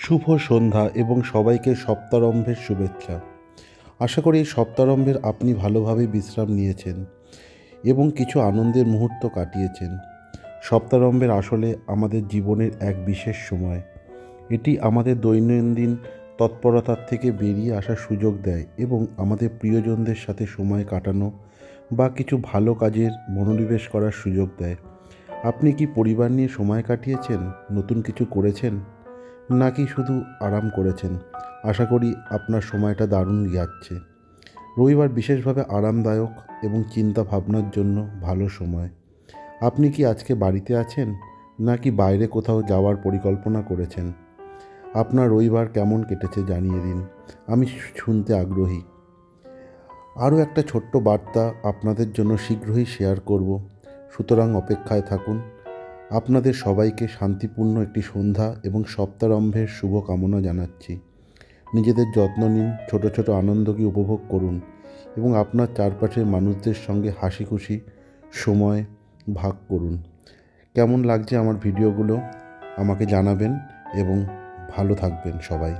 শুভ সন্ধ্যা এবং সবাইকে সপ্তারম্ভের শুভেচ্ছা। আশা করি এই সপ্তারম্ভের আপনি ভালোভাবে বিশ্রাম নিয়েছেন এবং কিছু আনন্দের মুহূর্ত কাটিয়েছেন। সপ্তারম্ভের আসলে আমাদের জীবনের এক বিশেষ সময়। এটি আমাদের দৈনন্দিন তৎপরতার থেকে বেরিয়ে আসার সুযোগ দেয় এবং আমাদের প্রিয়জনদের সাথে সময় কাটানো বা কিছু ভালো কাজের মনোনিবেশ করার সুযোগ দেয়। আপনি কি পরিবার নিয়ে সময় কাটিয়েছেন, নতুন কিছু করেছেন, নাকি শুধু আরাম করেছেন? আশা করি আপনার সময়টা দারুণ যাচ্ছে। রবিবার বিশেষভাবে আরামদায়ক এবং চিন্তা ভাবনার জন্য ভালো সময়। আপনি কি আজকে বাড়িতে আছেন, নাকি বাইরে কোথাও যাওয়ার পরিকল্পনা করেছেন? আপনার রবিবার কেমন কেটেছে জানিয়ে দিন, আমি শুনতে আগ্রহী। আরও একটা ছোট্ট বার্তা আপনাদের জন্য শীঘ্রই শেয়ার করব, সুতরাং অপেক্ষায় থাকুন। আপনাদের সবাইকে শান্তিপূর্ণ একটি সন্ধ্যা এবং সপ্তারম্ভের শুভ কামনা জানাচ্ছি। নিজেদের যত্ন নিন, ছোট ছোট আনন্দকে উপভোগ করুন এবং আপনার চারপাশের মানুষদের সঙ্গে হাসি খুশি সময় ভাগ করুন। কেমন লাগছে আমার ভিডিওগুলো আমাকে জানাবেন এবং ভালো থাকবেন সবাই।